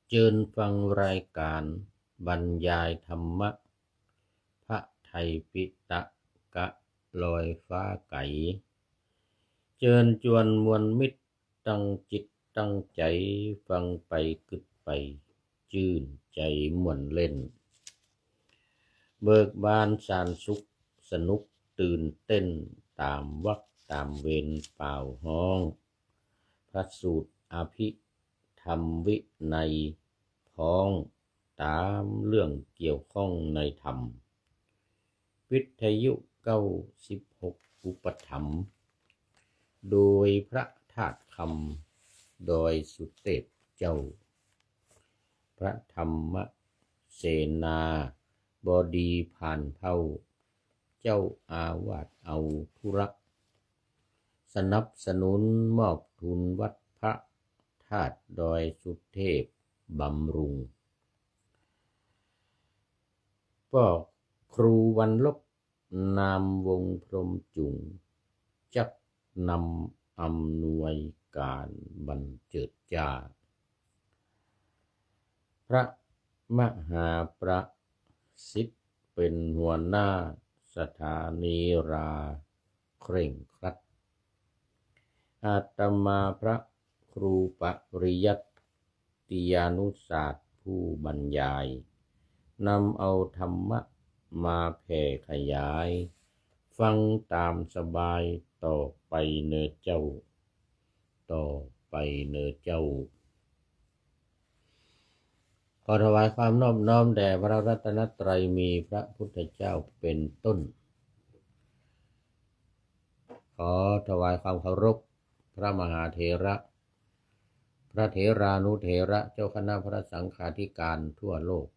เชิญฟังรายการบรรยายธรรมะพระไทยปิฎกลอยฟ้าไก่เชิญชวนมวลมิตรตั้งจิตตั้งใจฟังไปกึดไปชื่นใจม่วนเล่นเบิกบานสานสุขสนุกตื่นเต้นตามวรรคตามเวรเป่าห้องพระสูตรอภิธรรมวินัยพ้องตามเรื่องเกี่ยวข้องในธรรมวิทยุ96อุปถัมภ์โดยพระธาตุคำโดยสุเทพเจ้าพระธรรมเสนาบดีผ่านเผ่าเจ้าอาวาสเอาธุระสนับสนุนมอบทุนวัดพระธาตุดอยสุเทพบำรุงก็ครูวันลบนามวงพรหมจุงจักนำอำนวยการบันเจิดจ้าพระมหาประสิทธิ์เป็นหัวหน้าสถานีราเคร่งครัดอาตมาพระครูปริยัติยานุศาสตร์ผู้บรรยายนำเอาธรรมะมาแผ่ขยายฟังตามสบายต่อไปเนอเจ้าต่อไปเนอเจ้าขอถวายความนอบน้อมแด่พระรัตนตรัยมีพระพุทธเจ้าเป็นต้นขอถวายความเคารพพระมหาเถระพระเถรานุเถระเจ้าคณะพระสังฆาธิการทั่วโลก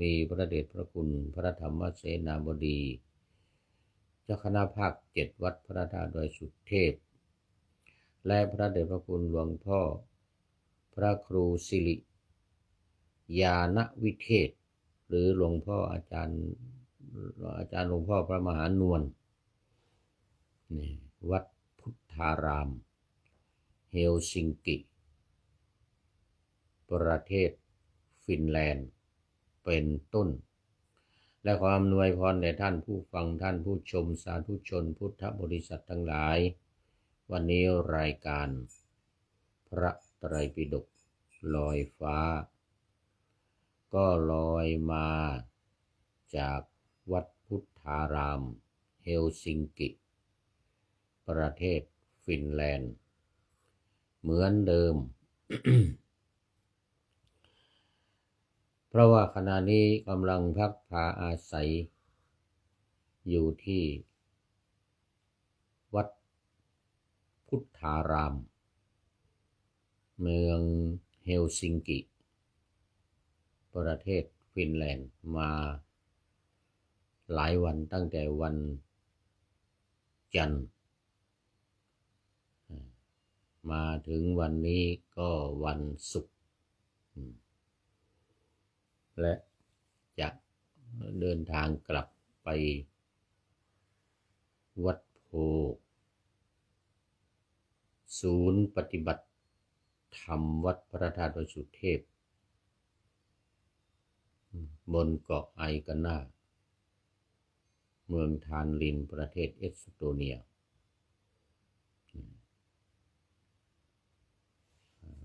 มีพระเดชพระคุณพระธรรมเสนาบดีเจ้าคณะภาค7วัดพระธาตุดอยสุเทพและพระเดชพระคุณหลวงพ่อพระครูสิริญาณวิเทศหรือหลวงพ่ออาจารย์หลวงพ่อพระมหานวลนี่วัดพุทธารามเฮลซิงกิประเทศฟินแลนด์เป็นต้นและขออำนวยพรแด่ท่านผู้ฟังท่านผู้ชมสาธุชนพุทธบริษัททั้งหลายวันนี้รายการพระไตรปิฎกลอยฟ้าก็ลอยมาจากวัดพุทธารามเฮลซิงกิประเทศฟินแลนด์เหมือนเดิม เพราะว่าขณะนี้กำลังพักพาอาศัยอยู่ที่วัดพุทธารามเมืองเฮลซิงกิประเทศฟินแลนด์มาหลายวันตั้งแต่วันจันทร์มาถึงวันนี้ก็วันศุกร์และจะเดินทางกลับไปวัดโพศูนย์ปฏิบัติธรรมวัดพระธาตุดอยสุเทพบนเกาะไอกาน่าเมืองทานลินประเทศเอสโตเนีย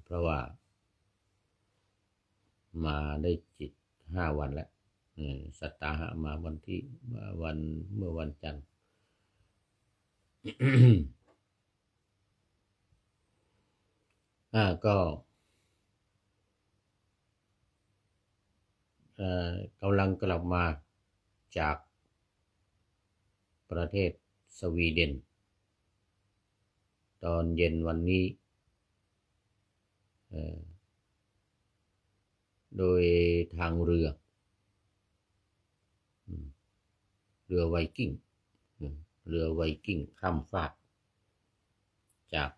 เพราะว่ามาได้จิต5 วันแล้วสัตตาหะมาเมื่อวันจันทร์ ก็กำลังกลับมาจากประเทศสวีเดนตอนเย็นวันนี้โดยทางเรือไวกิ้งข้ามฟากจาก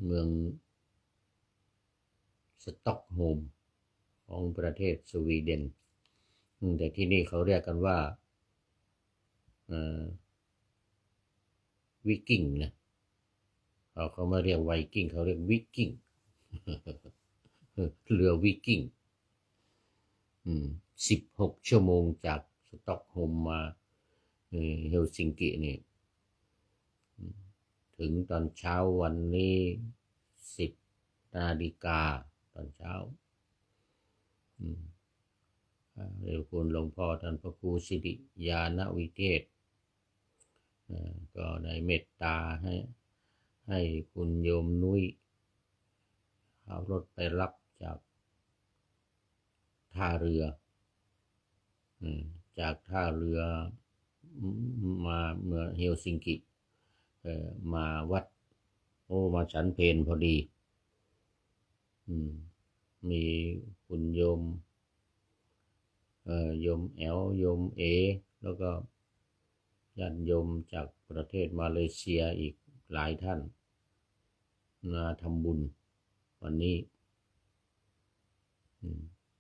เมืองสต็อกโฮล์มของประเทศสวีเดนแต่ที่นี่เขาเรียกกันว่าวิกิ้งนะเขาไม่เรียกไวกิ้งเขาเรียกวิกิ้ง เรือวิกิ้ง 16 ชั่วโมงจากสต็อกโฮล์มมาเฮลซิงกินี่ถึงตอนเช้าวันนี้10 นาฬิกาตอนเช้าเรียกคุณหลวงพ่อท่านพระครูสิริญาณวิเทศก็ได้เมตตาให้คุณโยมนุ้ยเอารถไปรับจากท่าเรือจากท่าเรือมาเมืองเฮลซิงกิมาวัดมาฉันเพลพอดีมีคุณโยมโยมแอลโยมเอแล้วก็ญาติโยมจากประเทศมาเลเซียอีกหลายท่านมาทำบุญวันนี้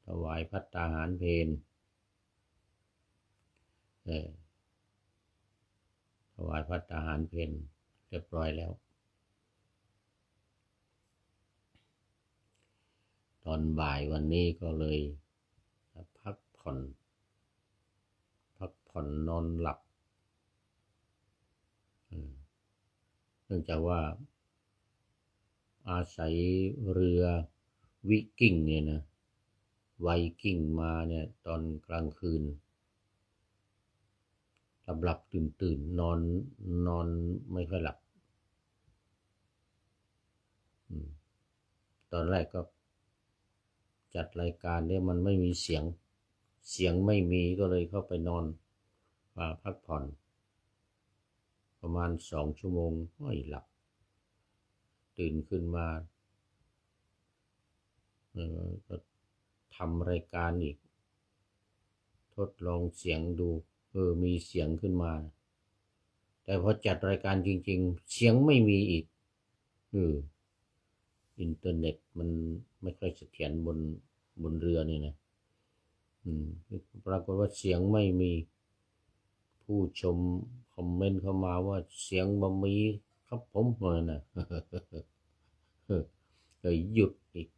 ถวายภัตตาหารเพลถวายภัตตาหารเพลเรียบร้อยแล้วตอนบ่ายวันนี้ก็เลยพักผ่อนนอนหลับเนื่องจากว่าอาศัยเรือวิกิ้งเนี่ยนะไวกิ้งมาเนี่ยตอนกลางคืนหลับตื่นนอนไม่ค่อยหลับตอนแรกก็จัดรายการเนี่ยมันไม่มีเสียงไม่มีก็เลยเข้าไปนอนพักผ่อนประมาณ2 ชั่วโมงไม่หลับตื่นขึ้นมาก็ทำรายการอีกทดลองเสียงดูมีเสียงขึ้นมาแต่พอจัดรายการจริงๆเสียงไม่มีอีกอินเทอร์เน็ตมันไม่ค่อยเสถียรบนเรือนี่นะปรากฏว่าเสียงไม่มีผู้ชมคอมเมนต์เข้ามาว่าเสียงบะมีครับผมเลยนะเลยหยุดอีก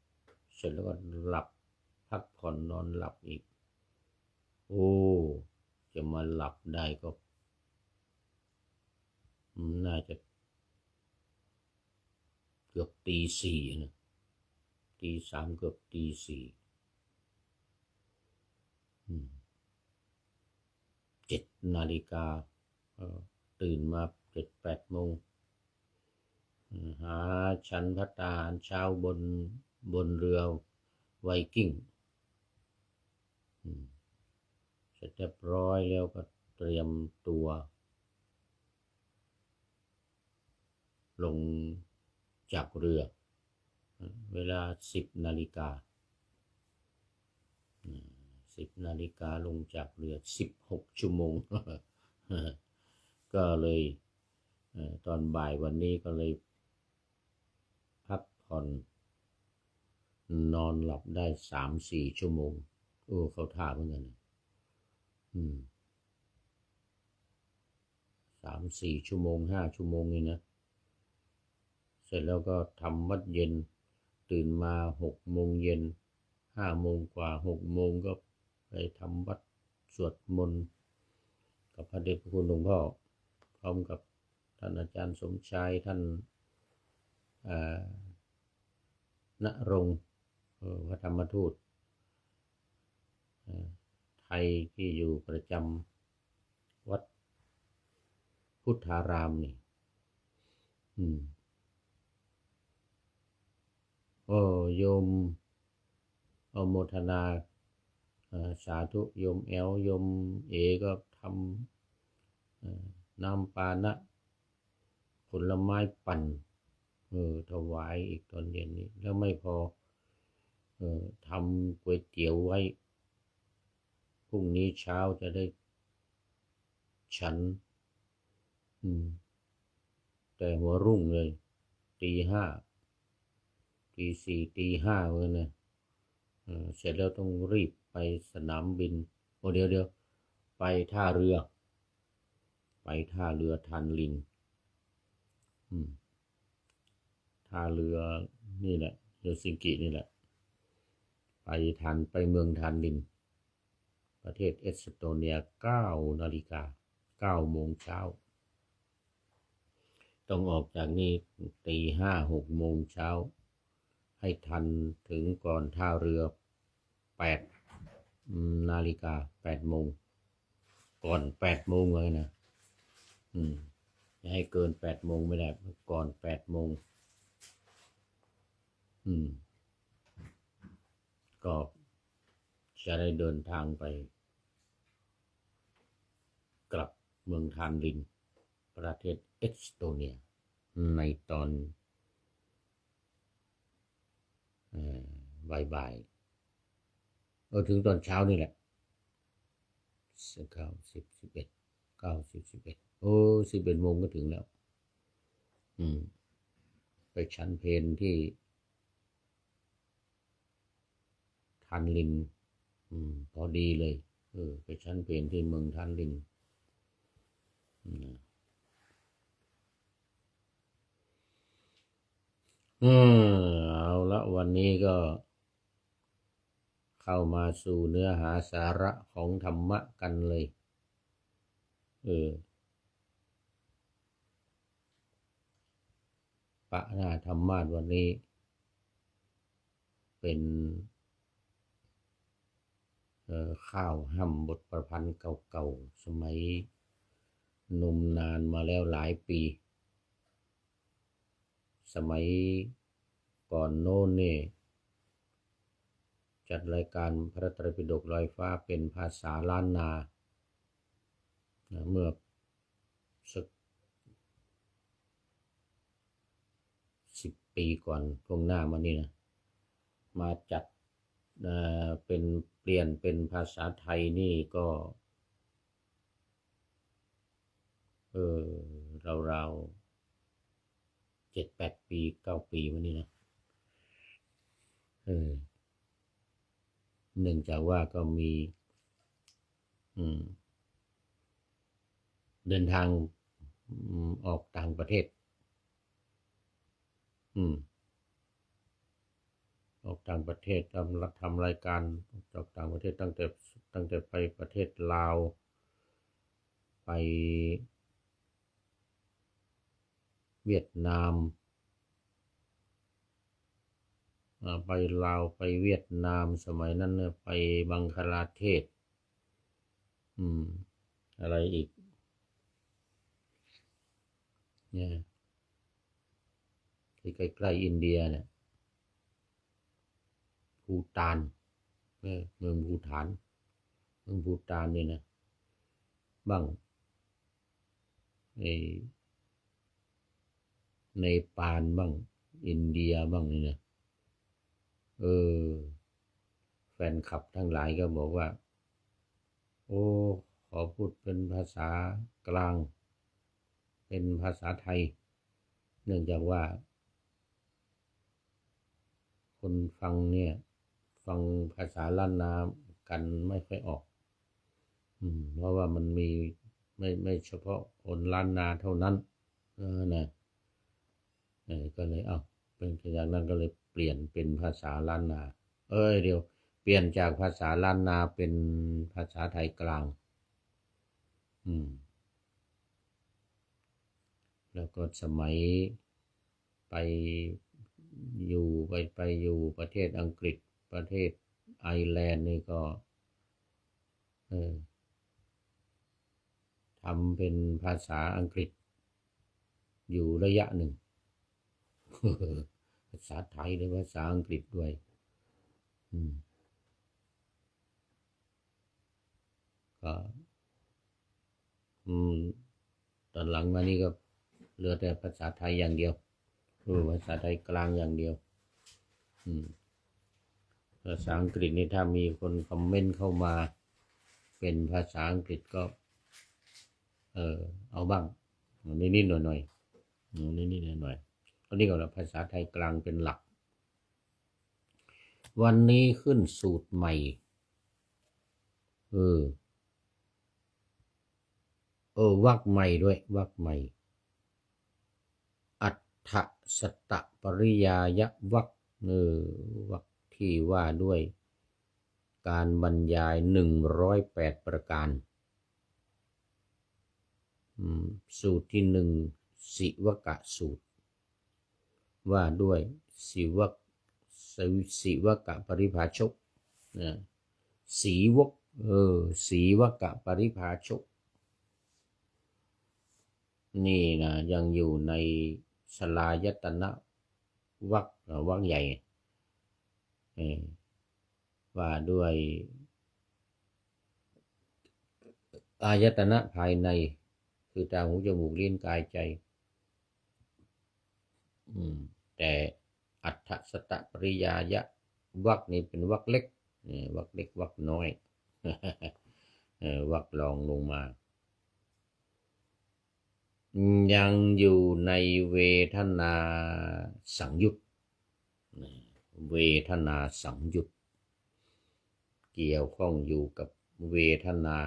เสร็จแล้วก็หลับพักผ่อนนอนหลับอีกจะมาหลับได้ก็น่าจะเกือบตี 4นะตี 3เกือบตี 4 7 นาฬิกาตื่นมา 7-8 โมงหาฉันภัตตาหารเช้าบนเรือไวกิ้งเสร็จเรียบร้อยแล้วก็เตรียมตัวลงจากเรือเวลา10 นาฬิกา10 นาฬิกาลงจากเรือ16 ชั่วโมง ก็เลยตอนบ่ายวันนี้ก็เลยพักผ่อนนอนหลับได้ 3-4 ชั่วโมงเข้าท่าเหมือนกัน3-4 ชั่วโมง 5 ชั่วโมงนี่นะเสร็จแล้วก็ทำวัดเย็นตื่นมา6 โมงเย็น5 โมงกว่า6 โมงก็ไปทำวัดสวดมนต์กับพระเดชพระคุณหลวงพ่อพร้อมกับท่านอาจารย์สมชายท่านณรงค์พระธรรมทูตไทยที่อยู่ประจำวัดพุทธารามนี่โยมอโมทนาสาธุโยมแอลโยมเอก็ทำน้ำปานะผลไม้ปั่นถวายอีกตอนเย็นนี้แล้วไม่พอทำก๋วยเตี๋ยวไว้พรุ่งนี้เช้าจะได้ฉันแต่หัวรุ่งเลยตี 5 ตี 4 ตี 5เลยนะเสร็จแล้วต้องรีบไปสนามบินเดี๋ยวไปท่าเรือทันลินท่าเรือนี่แหละเฮลซิงกินี่แหละไปเมืองทันลิน ประเทศเอสโตเนีย9 นาฬิกา9 โมงเช้าต้องออกจากนี่ตี 5 6 โมงเช้าให้ทันถึงก่อนท่าเรือ8 นาฬิกา8 โมงก่อน8 โมงเลยนะจะให้เกิน8 โมงไม่ได้ก่อน8 โมงก็จะได้เดินทางไปกลับเมืองทานลินประเทศเอสโตเนียในตอนบ่ายถึงตอนเช้านี่แหละ9 10 11 9 10 1111 โมงก็ถึงแล้วไปชั้นเพลที่ทานลินพอดีเลยไปชั้นเพลที่เมืองทานลินเอาละวันนี้ก็เข้ามาสู่เนื้อหาสาระของธรรมะกันเลยปะหน้าธรรมาสวันนี้เป็นข้าวห้ำบทประพันธ์เก่าๆสมัยนมนานมาแล้วหลายปีสมัยก่อนโน้นนี่จัดรายการพระไตรปิฎกลอยฟ้าเป็นภาษาล้านนาเมื่อสัก10 ปีก่อนตรงหน้ามานี่นะมาจัดเป็นเปลี่ยนเป็นภาษาไทยนี่ก็ราวๆ7-8 ปี9 ปีมานี่นะเนื่องจากว่าก็มีเดินทางออกต่างประเทศออกต่างประเทศทำรายการออกต่างประเทศตั้งแต่ไปประเทศลาวไปเวียดนามไปลาวไปเวียดนามสมัยนั้นเนี่ยไปบังคลาเทศอะไรอีกเนี่ยที่ใกล้ๆอินเดียเนี่ยภูฏานเมืองภูฏานนี่นะบ้างในปาลบ้างอินเดียบ้างนี่นะแฟนคลับทั้งหลายก็บอกว่าขอพูดเป็นภาษากลางเป็นภาษาไทยเนื่องจากว่าคนฟังเนี่ยฟังภาษาล้านนากันไม่ค่อยออกเพราะว่ามันมีไม่เฉพาะคนล้านนาเท่านั้นนะก็เลยเป็นอย่างนั้นก็เลยเปลี่ยนเป็นภาษาล้านนาเดี๋ยวเปลี่ยนจากภาษาล้านนาเป็นภาษาไทยกลางแล้วก็สมัยไปอยู่ประเทศอังกฤษประเทศไอร์แลนด์นี่ก็ทำเป็นภาษาอังกฤษอยู่ระยะหนึ่งภาษาไทยหรือภาษาอังกฤษด้วยก็ตอนหลังมานี่ก็เหลือแต่ภาษาไทยอย่างเดียวภาษาไทยกลางอย่างเดียวภาษาอังกฤษนี่ถ้ามีคนคอมเมนต์เข้ามาเป็นภาษาอังกฤษก็เอาบ้างนิดๆหน่อยๆนิดๆหน่อยๆก็นี่ก็ภาษาไทยกลางเป็นหลักวันนี้ขึ้นสูตรใหม่วรรคใหม่ด้วยวรรคใหม่อัฏฐสตปริยายวรรควรรคที่ว่าด้วย การบรรยาย108ประการสูตรที่ศิวกะสูตรว่าด้วยศิวกะปริภาชกสีวกสีวกะปริภาชกนี่นะยังอยู่ในสลายตนะวรรคใหญ่ว่าด้วยอายตนะภายในคือตาหูจมูกลิ้นกายใจแต่อัฏฐสตปริยายะวรรคนี้เป็นวรรคเล็กวรรคเล็กวรรคน้อยวรรครองลงมายังอยู่ในเวทนาสังยุตเวทนาสังยุตเกี่ยวข้องอยู่กับเวทนา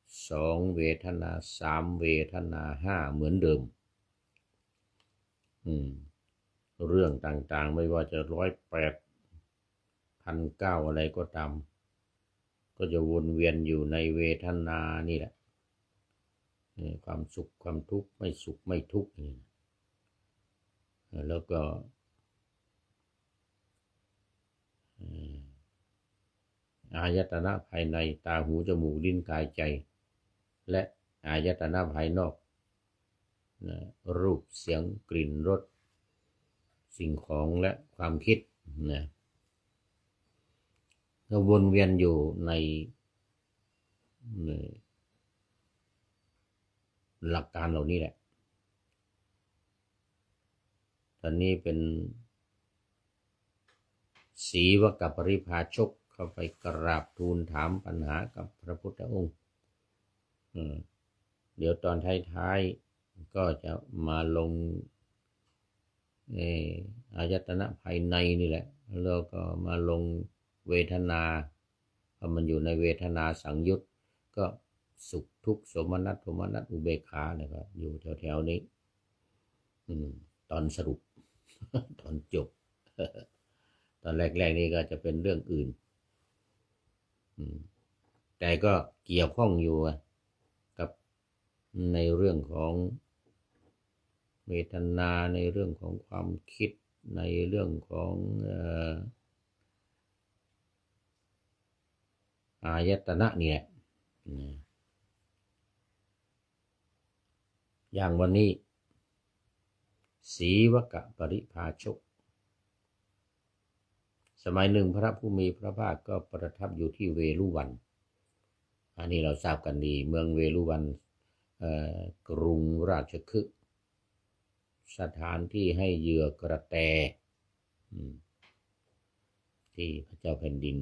2เวทนา3เวทนา5เหมือนเดิมเรื่องต่างๆไม่ว่าจะ108 1,900อะไรก็ตามก็จะวนเวียนอยู่ในเวทนานี่แหละความสุขความทุกข์ไม่สุขไม่ทุกข์แล้วก็อายตนะภายในตาหูจมูกลิ้นกายใจและอายตนะภายนอกรูปเสียงกลิ่นรสสิ่งของและความคิดก็วนเวียนอยู่ในหลักการเหล่านี้แหละตอนนี้เป็นสีวกปริภาชกเข้าไปกราบทูลถามปัญหากับพระพุทธองค์เดี๋ยวตอนท้ายๆก็จะมาลงอายตนะภายในนี่แหละแล้วก็มาลงเวทนาพอมันอยู่ในเวทนาสังยุตก็สุขทุกข์โสมนัสโทมนัสอุเบกขานะครับอยู่แถวๆนี้ตอนสรุป ตอนจบ ตอนแรกๆนี่ก็จะเป็นเรื่องอื่นแต่ก็เกี่ยวข้องอยู่กับในเรื่องของเวทนาในเรื่องของความคิดในเรื่องของอายตนะเนี่ยอย่างวันนี้สีวกปริภาชกสมัยหนึ่งพระผู้มีพระภาคก็ประทับอยู่ที่เวฬุวันอันนี้เราทราบกันดีเมืองเวฬุวันกรุงราชคฤห์สถานที่ให้เหยื่อกระแตที่พระเจ้าแผ่นดิน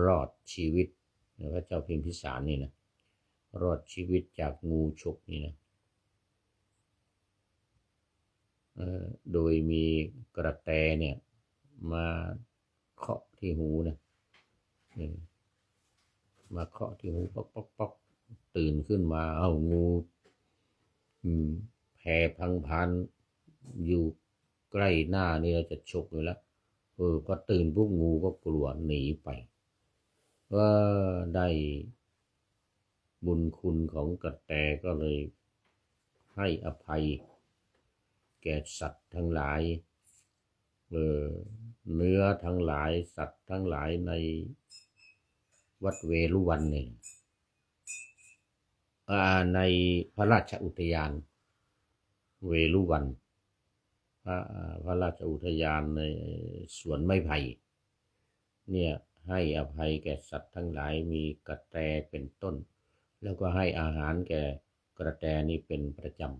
รอดชีวิตพระเจ้าพิมพิสารนี่นะรอดชีวิตจากงูฉกนี่นะโดยมีกระแตเนี่ยมาเคาะที่หูนะมาเคาะที่หูป๊อกป๊อกป๊อกตื่นขึ้นมาเอางูแผ่พังพานอยู่ใกล้หน้านี่เราจะฉกอยู่แล้วพอตื่นปุ๊บงูก็กลัวหนีไปว่าได้บุญคุณของกระแตก็เลยให้อภัยแก่สัตว์ทั้งหลายเนื้อทั้งหลายสัตว์ทั้งหลายในวัดเวฬุวันเนี่ยในพระราชอุทยานเวฬุวันพระราชอุทยานในสวนไม้ไผ่เนี่ยให้อภัยแก่สัตว์ทั้งหลายมีกระแตเป็นต้นแล้วก็ให้อาหารแก่กระแตนี่เป็นประจำ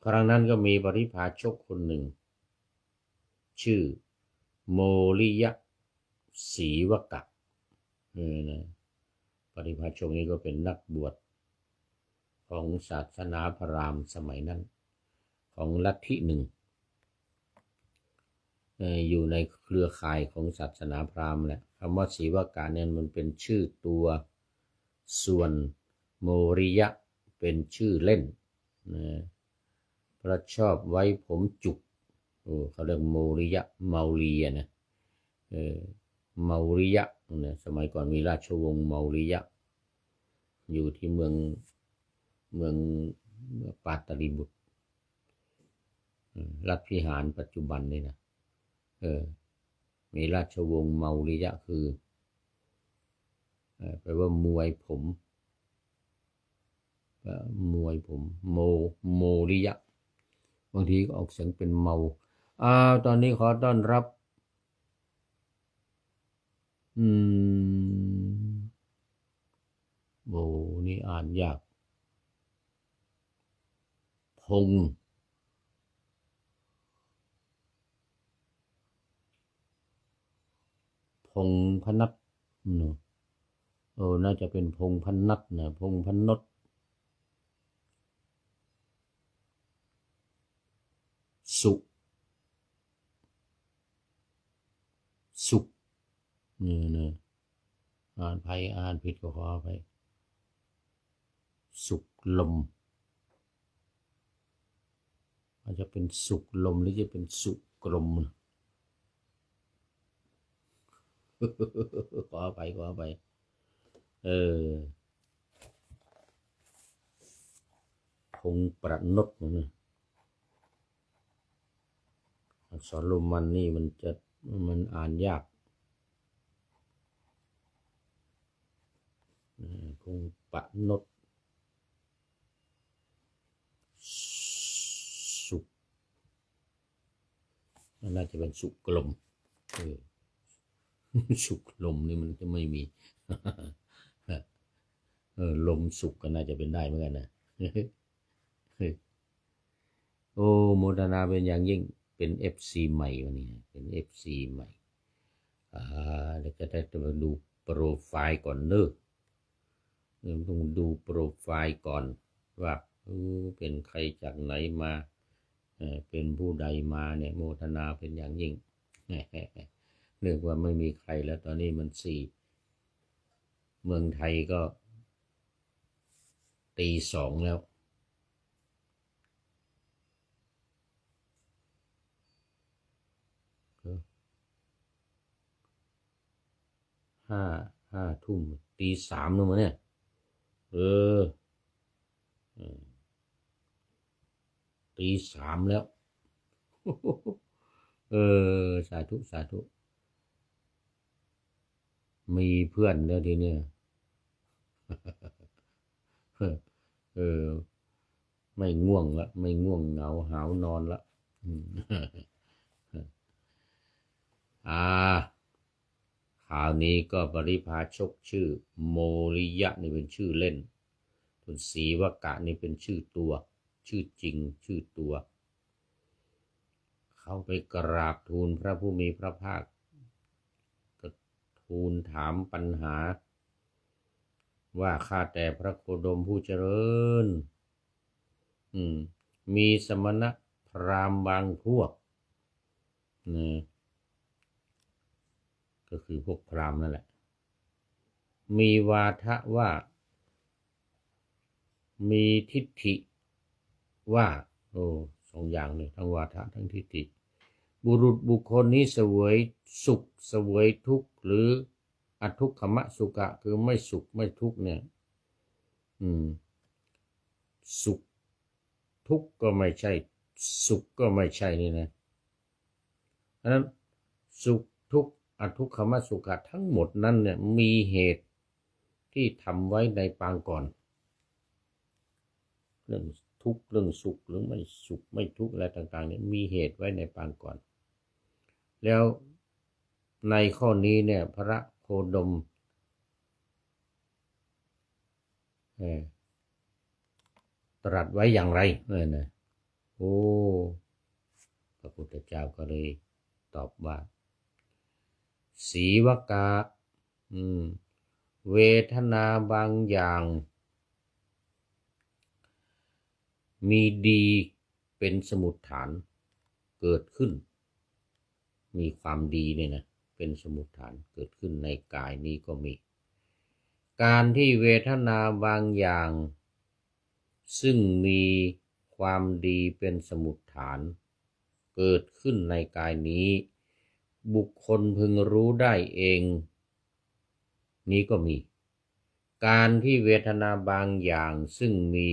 ครั้งนั้นก็มีปริภาชกคนหนึ่งชื่อโมริยะศรีวกะปริภาชกนี้ก็เป็นนักบวชของศาสนาพราหมณ์สมัยนั้นของลัทธิหนึ่งอยู่ในเครือข่ายของศาสนาพราหมณ์แหละคำว่าศรีวกะเนี่ยมันเป็นชื่อตัวส่วนโมริยะเป็นชื่อเล่นเพราะชอบไว้ผมจุก เขาเรียกโมริยะเมารีนะเมาริยะเนี่ยสมัยก่อนมีราชวงศ์เมาริยะอยู่ที่เมืองปาตาลีบุตรรัฐพิหารปัจจุบันนี่นะมีราชวงศ์เมาริยะคือแปลว่ามวยผมโมริยะบางทีก็ออกเสียงเป็นเมาตอนนี้ขอต้อนรับโบนี่อ่านยากพงพนัทน่าจะเป็นพงพนัทนะพงพนทสุนี่นะอ่านผิดก็ขออภัยสุขลมอาจจะเป็นสุขลมหรือจะเป็นสุกลมขออภัยพงประนดนะอักษรโรมันนี่มันอ่านยากพงประนดสุกน่าจะเป็นสุกลมสุกลมนี่มันจะไม่มีลมสุกก็น่าจะเป็นได้เหมือนกันนะโมทนาเป็นอย่างยิ่งเป็น FC ใหม่วันนี้เป็น FC ใหม่แล้วจะได้มาดูโปรไฟล์ก่อนเนอะต้องดูโปรไฟล์ก่อนว่าเป็นใครจากไหนมาเป็นผู้ใดมาเนี่ยโมทนาเป็นอย่างยิ่งเนื่องว่าไม่มีใครแล้วตอนนี้มัน4เมืองไทยก็ตี 2แล้วห้าทุ่มตี 3แล้วมั้งเนี่ยตี 3แล้วสาธุมีเพื่อนแล้วทีเนี้ยไม่ง่วงละไม่ง่วงเหงาหาวนอนละข่าวนี้ก็ปริพาชกชื่อโมริยะนี่เป็นชื่อเล่นส่วนศรีวกะนี่เป็นชื่อตัวชื่อจริงชื่อตัวเข้าไปกราบทูลพระผู้มีพระภาคก็ทูลถามปัญหาว่าข้าแต่พระโคดมผู้เจริญมีสมณพราหมณ์บางพวกก็คือพวกพราหมณ์นั่นแหละมีวาทะว่ามีทิฏฐิว่า2อย่างเลยทั้งวาทะทั้งทิฏฐิบุคคลนี้เสวยสุขเสวยทุกข์หรืออทุกขมสุขะคือไม่สุขไม่ทุกข์เนี่ยสุขทุกข์ก็ไม่ใช่สุขก็ไม่ใช่นี่นะเพราะนั้นสุขทุกข์อทุกขมสุขะทั้งหมดนั้นเนี่ยมีเหตุที่ทำไว้ในปางก่อนเรื่องทุกข์เรื่องสุขหรือไม่สุขไม่ทุกข์อะไรต่างๆเนี่ยมีเหตุไว้ในปางก่อนแล้วในข้อนี้เนี่ยพระโคดมตรัสไว้อย่างไรนะพระพุทธเจ้าก็เลยตอบว่าศรีวกะเวทนาบางอย่างมีดีเป็นสมุฏฐานเกิดขึ้นมีความดีเนี่ยนะเป็นสมุฏฐานเกิดขึ้นในกายนี้ก็มีการที่เวทนาบางอย่างซึ่งมีความดีเป็นสมุฏฐาน เกิดขึ้นในกายนี้บุคคลพึงรู้ได้เองนี้ก็มีการที่เวทนาบางอย่างซึ่งมี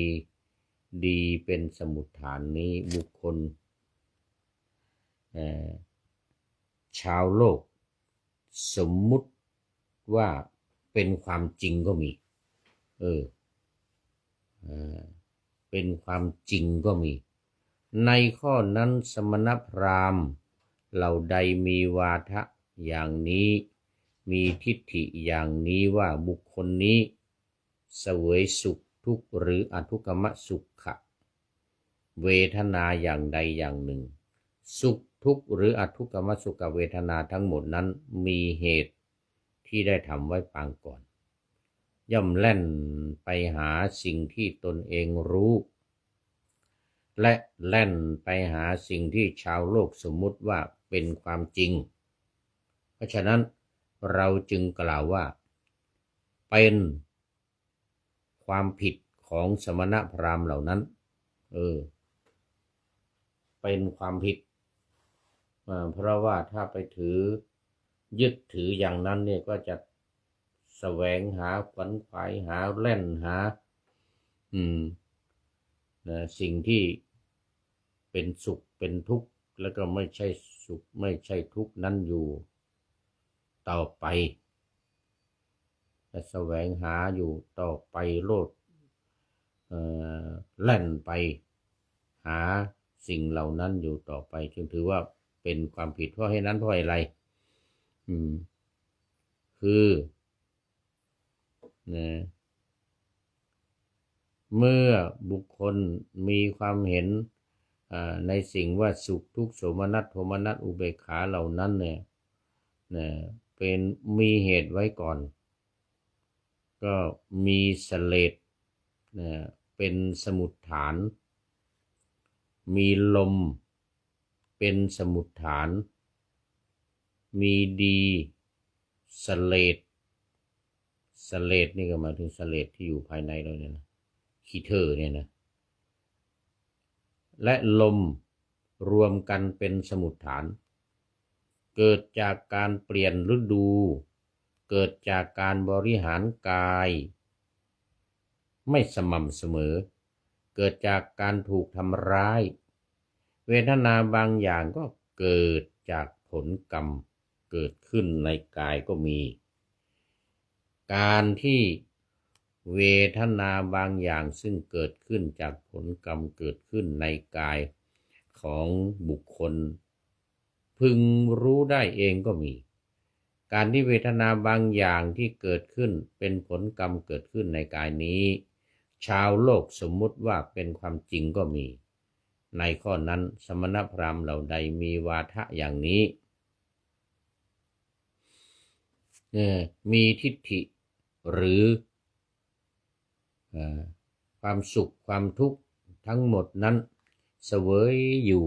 ดีเป็นสมุฏฐานนี้บุคคลชาวโลกสมมุติว่าเป็นความจริงก็มีเป็นความจริงก็มีในข้อนั้นสมณพราหมณ์เหล่าใดมีวาทะอย่างนี้มีทิฏฐิอย่างนี้ว่าบุคคลนี้เสวยสุขทุกข์หรืออทุกขมสุขะเวทนาอย่างใดอย่างหนึ่งสุขทุกข์หรืออทุกขมสุขเวทนาทั้งหมดนั้นมีเหตุที่ได้ทำไว้ปางก่อนย่อมแล่นไปหาสิ่งที่ตนเองรู้และแล่นไปหาสิ่งที่ชาวโลกสมมุติว่าเป็นความจริงเพราะฉะนั้นเราจึงกล่าวว่าเป็นความผิดของสมณพราหมณ์เหล่านั้นเป็นความผิดเพราะว่าถ้าไปยึดถืออย่างนั้นเนี่ยก็จะแสวงหาขวนขวายหาแล่นหาสิ่งที่เป็นสุขเป็นทุกข์แล้วก็ไม่ใช่สุขไม่ใช่ทุกข์นั้นอยู่ต่อไปจะแสวงหาอยู่ต่อไปโลดแล่นไปหาสิ่งเหล่านั้นอยู่ต่อไปจึงถือว่าเป็นความผิดเพราะให้นั้นเพราะอะไรคือเมื่อบุคคลมีความเห็นในสิ่งว่าสุขทุกข์โสมนัสโทมนัสอุเบกขาเหล่านั้นเนี่ยเป็นมีเหตุไว้ก่อนก็มีเสลดเป็นสมุฏฐานมีลมเป็นสมุฏฐานมีดีเสลดนี่ก็หมายถึงเสลดที่อยู่ภายในเราเนี่ยนะคีเทอร์เนี่ยนะและลมรวมกันเป็นสมุฏฐานเกิดจากการเปลี่ยนฤดูเกิดจากการบริหารกายไม่สม่ำเสมอเกิดจากการถูกทำร้ายเวทนาบางอย่างก็เกิดจากผลกรรมเกิดขึ้นในกายก็มีการที่เวทนาบางอย่างซึ่งเกิดขึ้นจากผลกรรมเกิดขึ้นในกายของบุคคลพึงรู้ได้เองก็มีการที่เวทนาบางอย่างที่เกิดขึ้นเป็นผลกรรมเกิดขึ้นในกายนี้ชาวโลกสมมุติว่าเป็นความจริงก็มีในข้อนั้นสมณพราหมณ์เหล่าใดมีวาทะอย่างนี้มีทิฏฐิหรือความสุขความทุกข์ทั้งหมดนั้นเสวยอยู่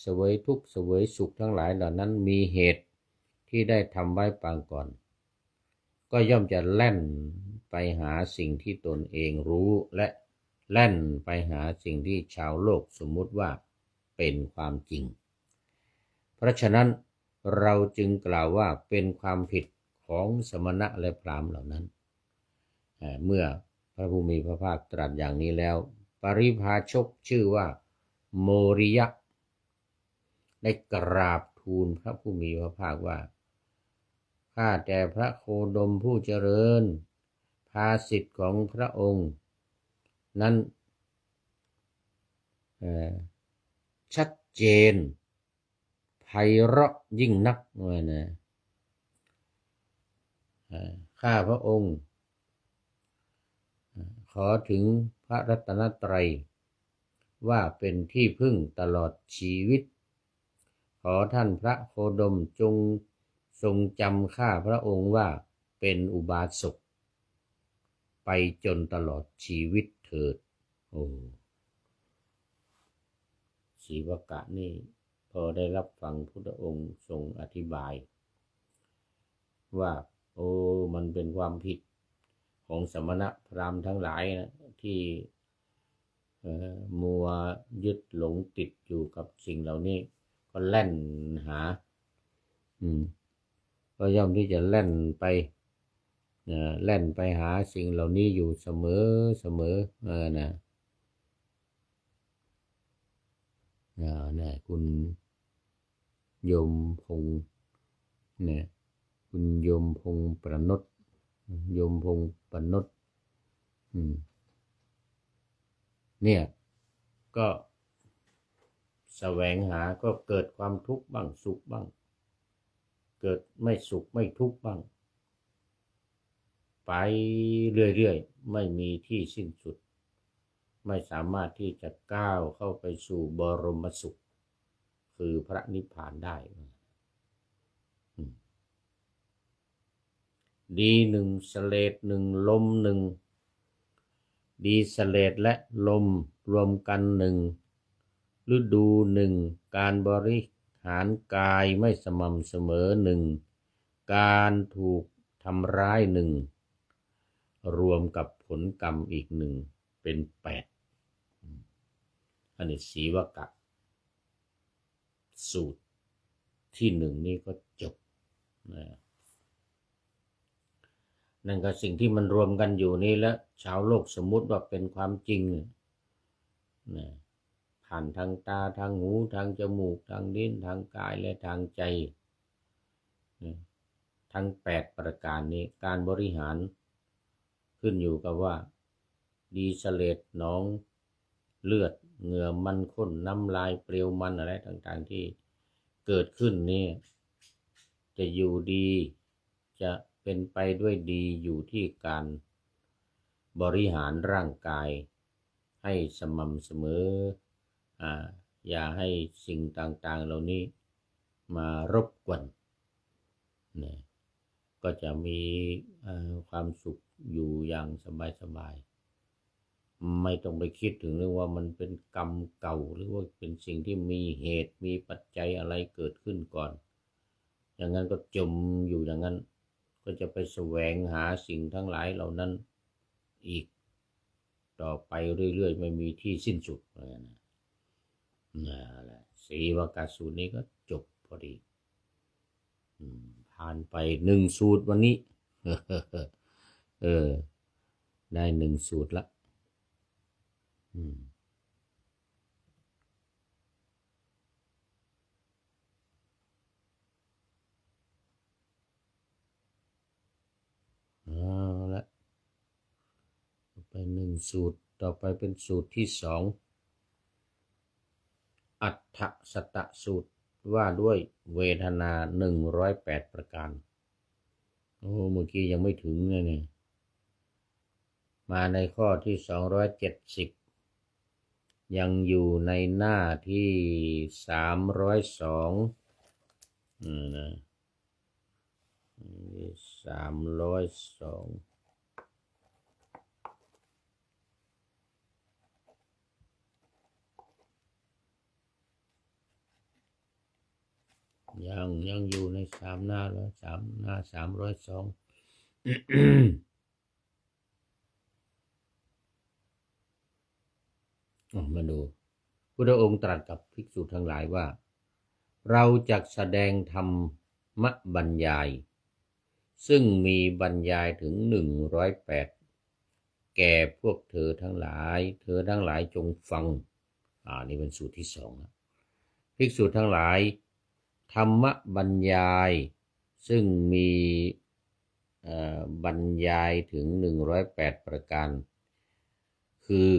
เสวยทุกข์เสวยสุขทั้งหลายเหล่านั้นมีเหตุที่ได้ทำไว้ปางก่อนก็ย่อมจะแล่นไปหาสิ่งที่ตนเองรู้และแล่นไปหาสิ่งที่ชาวโลกสมมุติว่าเป็นความจริงเพราะฉะนั้นเราจึงกล่าวว่าเป็นความผิดของสมณะและพราหมณ์เหล่านั้นเมื่อพระผู้มีพระภาคตรัสอย่างนี้แล้วปริภาชกชื่อว่าโมริยะได้กราบทูลพระผู้มีพระภาคว่าข้าแต่พระโคดมผู้เจริญภาษิตของพระองค์นั้นชัดเจนไพเราะยิ่งนักนะข้าพระองค์ขอถึงพระรัตนตรัยว่าเป็นที่พึ่งตลอดชีวิตขอท่านพระโคดมจงทรงจำข้าพระองค์ว่าเป็นอุบาสกไปจนตลอดชีวิตเถิดศรีวกะนี่พอได้รับฟังพุทธองค์ทรงอธิบายว่ามันเป็นความผิดของสมณพราหมณ์ทั้งหลายนะที่มัวยึดหลงติดอยู่กับสิ่งเหล่านี้ ก็แล่นหาก็ย่อมที่จะแล่นไปแล่นไปหาสิ่งเหล่านี้อยู่เสมอนะคุณโยมพงษ์เนี่ยคุณโยมพงษ์ประนตโยมพงษ์ประนตเนี่ยก็แสวงหาก็เกิดความทุกข์บ้างสุขบ้างเกิดไม่สุขไม่ทุกข์บ้างไปเรื่อยๆไม่มีที่สิ้นสุดไม่สามารถที่จะก้าวเข้าไปสู่บรมสุขคือพระนิพพานได้ดีหนึ่งสเลดหนึ่งลมหนึ่งดีสเลดและลมรวมกันหนึ่งฤดูหนึ่งการบริหารกายไม่สม่ำเสมอหนึ่งการถูกทำร้ายหนึ่งรวมกับผลกรรมอีกหนึ่งเป็น8อันนี้สีวกะสูตรที่1นี่ก็จบนั่นก็สิ่งที่มันรวมกันอยู่นี่แล้วชาวโลกสมมุติว่าเป็นความจริงผ่านทางตาทางหูทางจมูกทางลิ้นทางกายและทางใจทั้ง8ประการนี้การบริหารขึ้นอยู่กับว่าดีเสลดหนองเลือดเหงื่อมันข้นน้ำลายเปลวมันอะไรต่างๆที่เกิดขึ้นนี่จะอยู่ดีจะเป็นไปด้วยดีอยู่ที่การบริหารร่างกายให้สม่ำเสมออย่าให้สิ่งต่างๆเหล่านี้มารบกวนก็จะมีความสุขอยู่อย่างสบายๆไม่ต้องไปคิดถึงเรื่องว่ามันเป็นกรรมเก่าหรือว่าเป็นสิ่งที่มีเหตุมีปัจจัยอะไรเกิดขึ้นก่อนอย่างนั้นก็จมอยู่อย่างนั้นก็จะไปแสวงหาสิ่งทั้งหลายเหล่านั้นอีกต่อไปเรื่อยๆไม่มีที่สิ้นสุดนั่นแหละสีวกสูตรนี้ก็จบพอดีผ่านไป1สูตรวันนี้ได้1สูตรละละไป1สูตรต่อไปเป็นสูตรที่2อัฏฐสตสูตรว่าด้วยเวทนา108ประการเมื่อกี้ยังไม่ถึงเลยเนี่ยมาในข้อที่270ยังอยู่ในหน้าที่302นะ302ยังอยู่ใน3หน้าแล้ว3หน้า302มาดูพุทธองค์ตรัสกับภิกษุทั้งหลายว่าเราจักแสดงธรรมบรรยายซึ่งมีบรรยายถึง108แก่พวกเธอทั้งหลายจงฟังนี่เป็นสูตรที่2นะภิกษุทั้งหลายธรรมบรรยายซึ่งมีบรรยายถึง108ประการคือ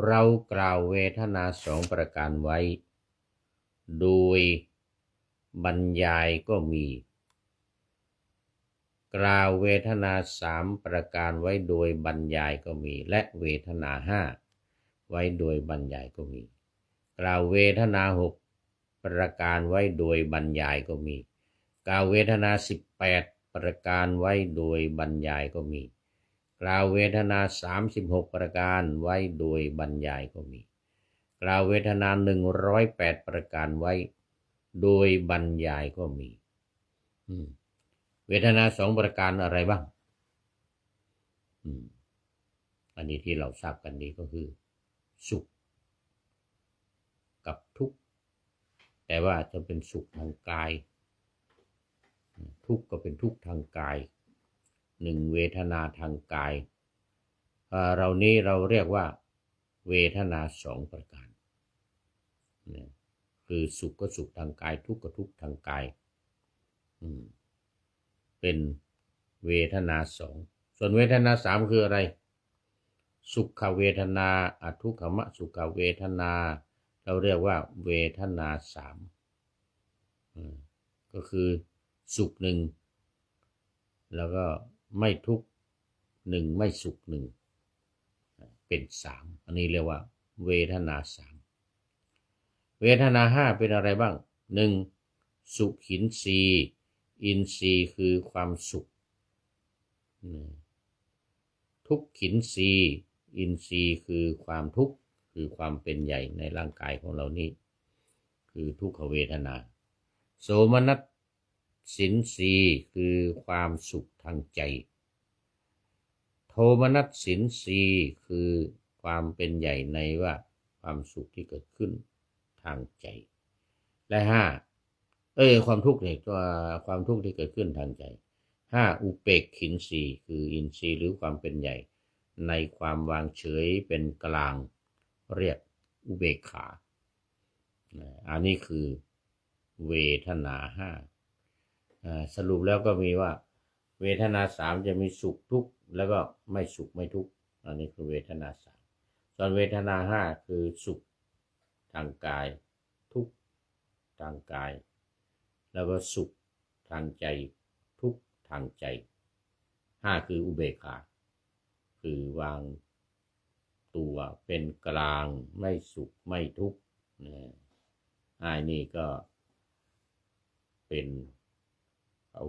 เรากล่าวเวทนา2ประการไว้โดยบรรยายก็มีกล่าวเวทนา3ประการไว้โดยบรรยายก็มีและเวทนา5ไว้โดยบรรยายก็มีกล่าวเวทนา6ประการไว้โดยบรรยายก็มีกล่าวเวทนา18ประการไว้โดยบรรยายก็มีกล่าวเวทนา36ประการไว้โดยบรรยายก็มีกล่าวเวทนา108ประการไว้โดยบรรยายก็มีเวทนา2ประการอะไรบ้างอันนี้ที่เราทราบกันดีก็คือสุขกับทุกข์ แต่ว่าจะเป็นสุขทางกายทุกข์ก็เป็นทุกข์ทางกายหนึ่งเวทนาทางกายเรานี้เราเรียกว่าเวทนาสองประการคือสุขก็สุขทางกายทุกข์ก็ทุกข์ทางกายเป็นเวทนาสองส่วนเวทนาสามคืออะไรสุขเวทนาอทุกขมสุขเวทนาเราเรียกว่าเวทนาสามก็คือสุขหนึ่งแล้วก็ไม่ทุกข์หนึ่งไม่สุขหนึ่งเป็นสามอันนี้เรียกว่าเวทนาสามเวทนาห้าเป็นอะไรบ้างหนึ่งสุขินทรีย์อินทรีย์คือความสุขทุกขินทรีย์อินทรีย์คือความทุกข์คือความเป็นใหญ่ในร่างกายของเรานี้คือทุกขเวทนาโสมนัสสินทรีย์คือความสุขทางใจโทมนัสสินทรีย์คือความเป็นใหญ่ในว่าความสุขที่เกิดขึ้นทางใจและห้าความทุกข์เนี่ยตัวความทุกข์ที่เกิดขึ้นทางใจห้าอุเปกขินทรีย์คืออินทรีย์หรือความเป็นใหญ่ในความวางเฉยเป็นกลางเรียกอุเบกขาอันนี้คือเวทนาห้าสรุปแล้วก็มีว่าเวทนาสามจะมีสุขทุกข์แล้วก็ไม่สุขไม่ทุกข์อันนี้คือเวทนาสามส่วนเวทนาห้าคือสุขทางกายทุกข์ทางกายแล้วก็สุขทางใจทุกข์ทางใจห้าคืออุเบกขาคือวางตัวเป็นกลางไม่สุขไม่ทุกข์นี่ก็เป็น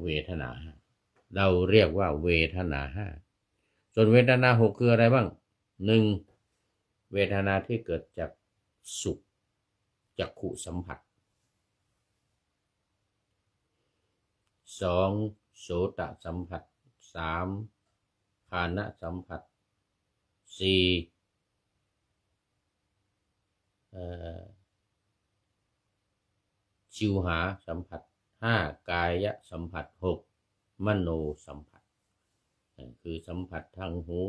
เวทนาห้าเราเรียกว่าเวทนาห้าส่วนเวทนาหกคืออะไรบ้างหนึ่งเวทนาที่เกิดจากสุขจักขุสัมผัสสองโสตสัมผัสสามฆานะสัมผัสสี่ชิวหาสัมผัสห้ากายสัมผัสหกมโนสัมผัสคือสัมผัสทางหู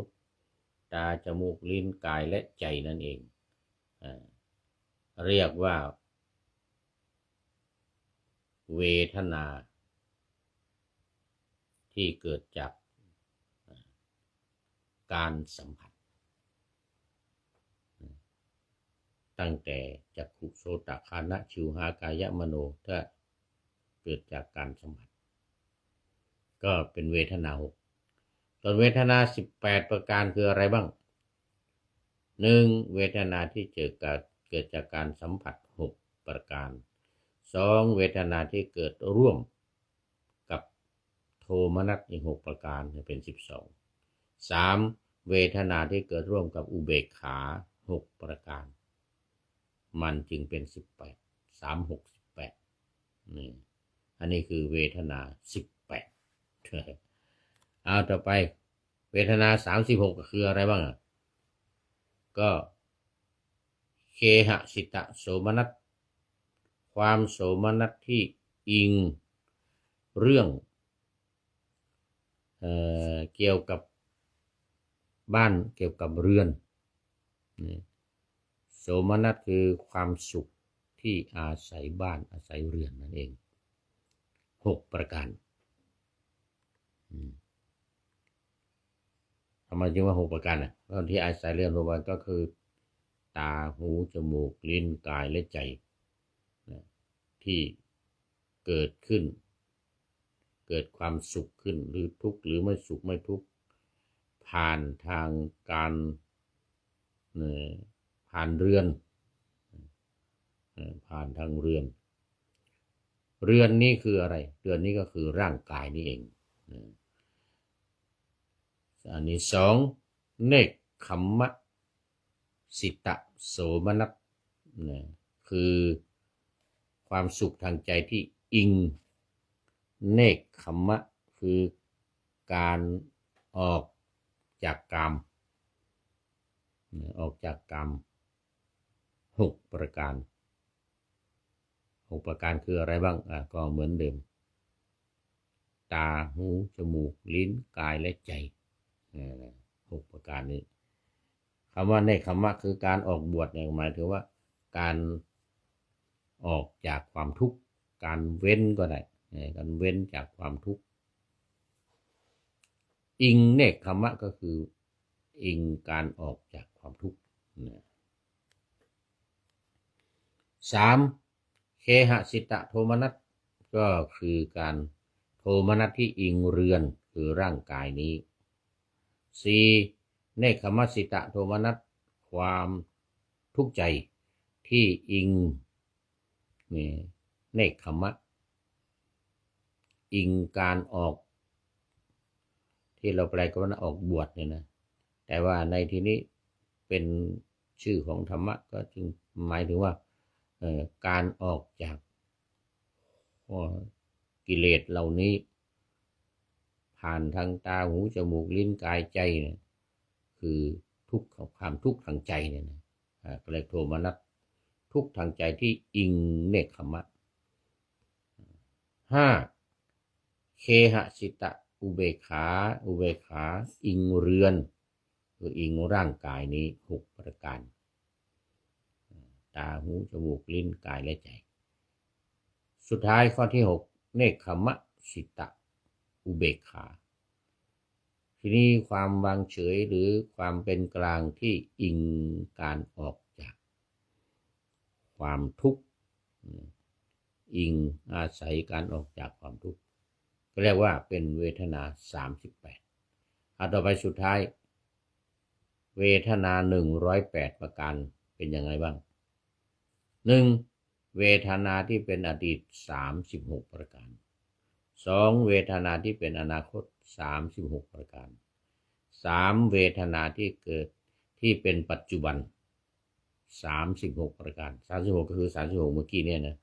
ตาจมูกลิ้นกายและใจนั่นเองเรียกว่าเวทนาที่เกิดจากการสัมผัสตั้งแต่จักขุโสตฆานะชิวหากายมโนถ้าเกิดจากการสัมผัสก็เป็นเวทนาหกส่วนเวทนา18ประการคืออะไรบ้างหนึ่งเวทนาที่เกิดจากการสัมผัส6ประการสองเวทนาที่เกิดร่วมกับโทมนัสอีก6ประการเป็น12 3เวทนาที่เกิดร่วมกับอุเบกขา6ประการมันจึงเป็น18 3 6 18นี่อันนี้คือเวทนา18เอาต่อไปเวทนา36ก็คืออะไรบ้างก็เคหสิตะโสมนัสความโสมนัสที่อิงเรื่องเกี่ยวกับบ้านเกี่ยวกับเรือนโสมนัสคือความสุขที่อาศัยบ้านอาศัยเรือนนั่นเอง6ประการทำไมจึงว่า6ประการเพราะที่อาศัยเรือน6ประการก็คือตาหูจมูกลิ้นกายและใจที่เกิดขึ้นเกิดความสุขขึ้นหรือทุกข์หรือไม่สุขไม่ทุกข์ผ่านทางการผ่านเรือนผ่านทางเรือนนี้คืออะไรเรือนนี้ก็คือร่างกายนี่เองอันนี้สองเนกขัมมะสิตะโสมนัสคือความสุขทางใจที่อิงเนกขัมมะคือการออกจากกาม6ประการ 6ประการคืออะไรบ้างก็เหมือนเดิมตาหูจมูกลิ้นกายและใจ6ประการนี้คำว่าเนกขมะคือการออกบวชเนี่ยหมายถึงว่าการออกจากความทุกข์การเว้นก็ได้การเว้นจากความทุกข์อิงเนกขมะก็คืออิงการออกจากความทุกข์3. เคหสิตะโทมนัสก็คือการโทมนัสที่อิงเรือนคือร่างกายนี้ 4. เนกขมสิตะโทมนัสความทุกข์ใจที่อิงเนกขมะอิงการออกที่เราแปลกันว่าออกบวชเนี่ยนะแต่ว่าในที่นี้เป็นชื่อของธรรมะก็จึงหมายถึงว่าการออกจากกิเลสเหล่านี้ผ่านทางตาหูจมูกลิ้นกายใจเนี่ยคือทุกข์ความทุกข์ทางใจเนี่ยนะก็เลยโทมนัสทุกข์ทางใจที่อิงเนกขมะ 5. เคหสิตะอุเบกขาอิงเรือนคืออิงร่างกายนี้6ประการตาหูจมูกลิ้นกายและใจสุดท้ายข้อที่6เนกขมสิตะอุเบกขาทีนี้ความวางเฉยหรือความเป็นกลางที่อิงการออกจากความทุกข์อิงอาศัยการออกจากความทุกข์ก็เรียกว่าเป็นเวทนา38ต่อไปสุดท้ายเวทนา108ประการเป็นยังไงบ้าง 1. เวทนาที่เป็นอดีต36ประการ 2. เวทนาที่เป็นอนาคต36ประการ 3. เวทนาที่เกิดที่เป็นปัจจุบัน36ประการ36ก็คือ36เมื่อกี้เนี่ยนะ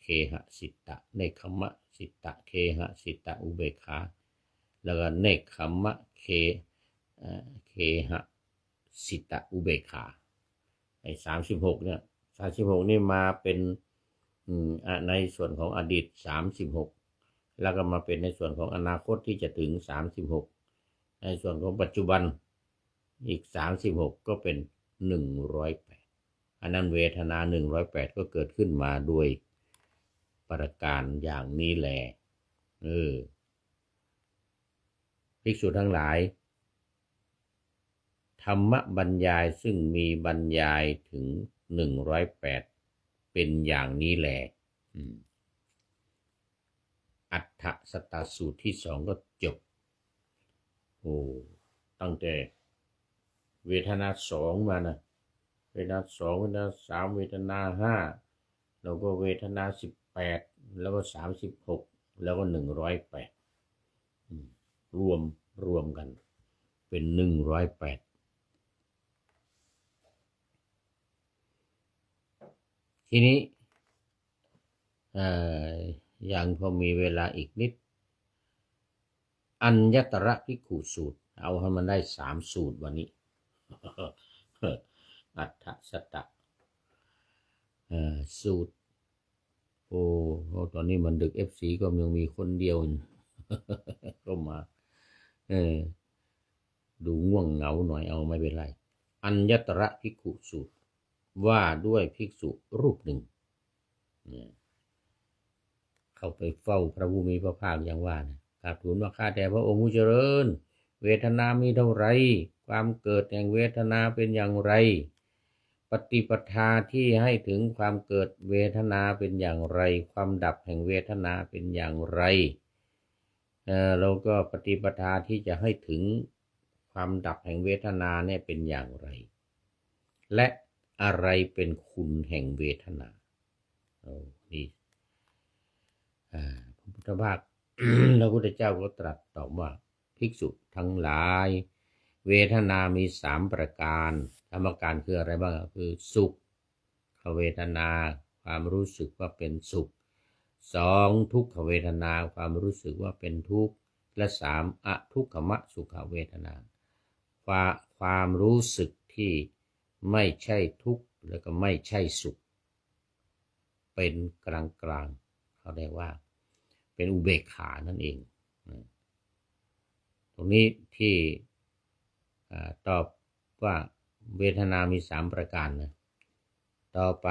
เคหสิตะเนกขมะสิตะเคหสิตะอุเบกขาแล้วก็เนกขมะเคหสิตะอุเบกขาไอ้36เนี่ย36นี่มาเป็นในส่วนของอดีต36แล้วก็มาเป็นในส่วนของอนาคตที่จะถึง36ในส่วนของปัจจุบันอีก36ก็เป็น108อันนั้นเวทนา108ก็เกิดขึ้นมาโดยประการอย่างนี้แหละภิกษุทั้งหลายธรรมบรรยายซึ่งมีบรรยายถึง108เป็นอย่างนี้แหละอัฏฐสตสูตรที่2ก็จบตั้งแต่เวทนา2มานะเวทนา2เวทนา3เวทนา5แล้วก็เวทนา18แล้วก็36แล้วก็108รวมกันเป็น108ทีนี้ยังพอมีเวลาอีกนิดอัญญตระภิกขุสูตรเอาให้มันได้3สูตรวันนี้อัฏฐสตะสูตรตอนนี้มันดึก FC ก็ยังมีคนเดียวก็มาดูง่วงเหงาหน่อยเอาไม่เป็นไรอัญญตระภิกขุสูตรว่าด้วยภิกษุรูปหนึ่งเข้าไปเฝ้าพระผู้มีพระภาคอย่างว่านะกราบทูลว่าข้าแต่พระองค์ผู้เจริญเวทนามีเท่าไรความเกิดแห่งเวทนาเป็นอย่างไรปฏิปทาที่ให้ถึงความเกิดเวทนาเป็นอย่างไรความดับแห่งเวทนาเป็นอย่างไรแล้วก็ปฏิปทาที่จะให้ถึงความดับแห่งเวทนาเนี่ยเป็นอย่างไรและอะไรเป็นคุณแห่งเวทนานี่พระพุทธภาค พระพุทธเจ้าก็ตรัสตอบว่าภิกษุทั้งหลายเวทนามี3ประการ3ประการคืออะไรบ้างคือสุขเวทนาความรู้สึกว่าเป็นสุข2ทุกขเวทนาความรู้สึกว่าเป็นทุกข์และ3อทุกขมสุขเวทนาความรู้สึกที่ไม่ใช่ทุกข์แล้วก็ไม่ใช่สุข เป็นกลางเขาเรียกว่าเป็นอุเบกขานั่นเองตรงนี้ที่ตอบว่าเวทนามี3ประการนะต่อไป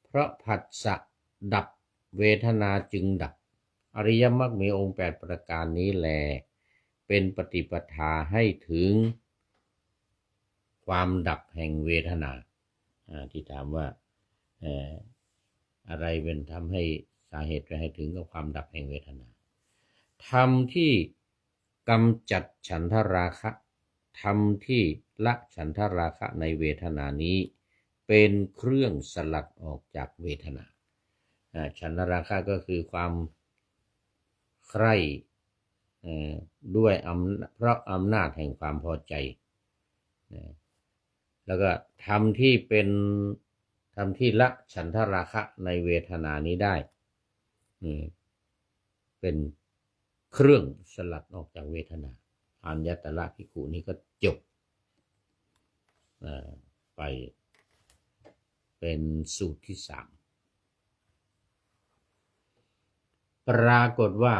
เพราะผัสสะดับเวทนาจึงดับอริยมรรคมีองค์8ประการนี้แลเป็นปฏิปทาให้ถึงความดับแห่งเวทนาที่ถามว่าอะไรเป็นทำให้สาเหตุให้ถึงกับความดับแห่งเวทนาธรรมที่กำจัดฉันทราคะธรรมที่ละฉันทราคะในเวทนานี้เป็นเครื่องสลัดออกจากเวทนาฉันทราคะก็คือความใคร่ด้วยเพราะอำนาจแห่งความพอใจแล้วก็ทำที่ละฉันทราคะในเวทนานี้ได้เป็นเครื่องสลัดออกจากเวทนาอัญญตระภิกขุนี้ก็จบไปเป็นสูตรที่3ปรากฏว่า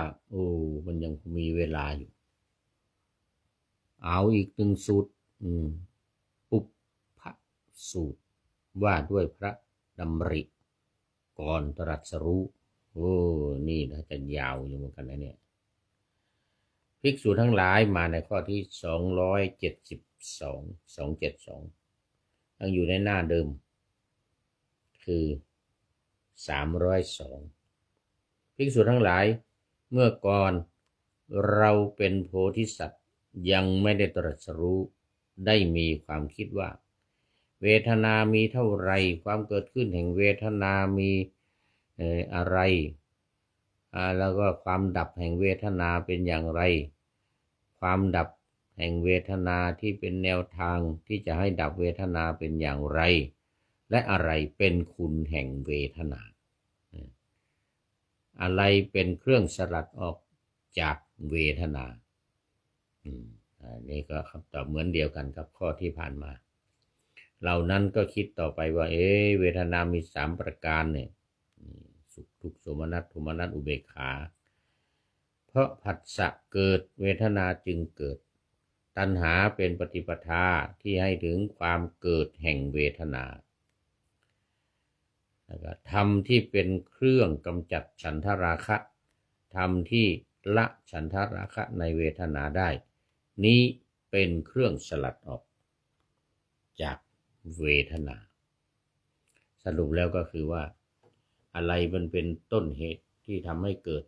มันยังมีเวลาอยู่เอาอีก1สูตรปุพพสูตรว่าด้วยพระดำริก่อนตรัสรู้นี่นะจะยาวอยู่เหมือนกันนะเนี่ยภิกษุทั้งหลายมาในข้อที่272ยังอยู่ในหน้าเดิมคือ302ภิกษุทั้งหลายเมื่อก่อนเราเป็นโพธิสัตว์ยังไม่ได้ตรัสรู้ได้มีความคิดว่าเวทนามีเท่าไรความเกิดขึ้นแห่งเวทนามีอะไรแล้วก็ความดับแห่งเวทนาเป็นอย่างไรความดับแห่งเวทนาที่เป็นแนวทางที่จะให้ดับเวทนาเป็นอย่างไรและอะไรเป็นคุณแห่งเวทนาอะไรเป็นเครื่องสลัดออกจากเวทนานี่ก็คำตอบเหมือนเดียวกันกับข้อที่ผ่านมาเหล่านั้นก็คิดต่อไปว่าเวทนามี3ประการเนี่ยสุขทุกข์โสมนัสโทมนัสอุเบกขาเพราะผัสสะเกิดเวทนาจึงเกิดตัณหาเป็นปฏิปทาที่ให้ถึงความเกิดแห่งเวทนาแล้วก็ธรรมที่เป็นเครื่องกำจัดฉันทราคะธรรมที่ละฉันทราคะในเวทนาได้นี้เป็นเครื่องสลัดออกจากเวทนาสรุปแล้วก็คือว่าอะไรมันเป็นต้นเหตุที่ทำให้เกิด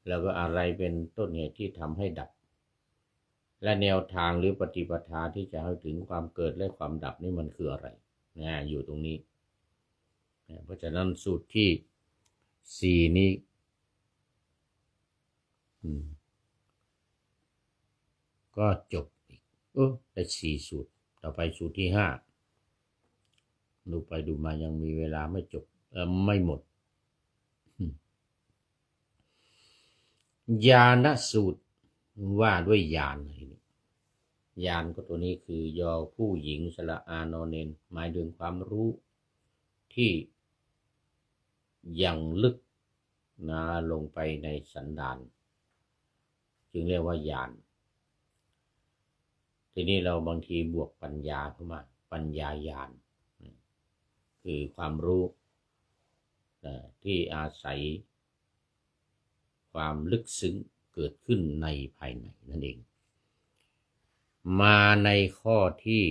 แล้วก็อะไรเป็นต้นเหตุที่ทำให้ดับและแนวทางหรือปฏิปทาที่จะให้ถึงความเกิดและความดับนี่มันคืออะไรอยู่ตรงนี้เพราะฉะนั้นสูตรที่4นี้ก็จบอีกได้4สูตรต่อไปสูตรที่5ดูไปดูมายังมีเวลาไม่จบไม่หมดญาณสูตรว่าด้วยญาณญาณก็ตัวนี้คือยอผู้หญิงสระอานอเนนหมายถึงความรู้ที่ยังลึกลงไปในสันดานจึงเรียกว่าญาณทีนี้เราบางทีบวกปัญญาเข้ามาปัญญาญาณคือความรู้ที่อาศัยความลึกซึ้งเกิดขึ้นในภายในนั่นเองมาในข้อที่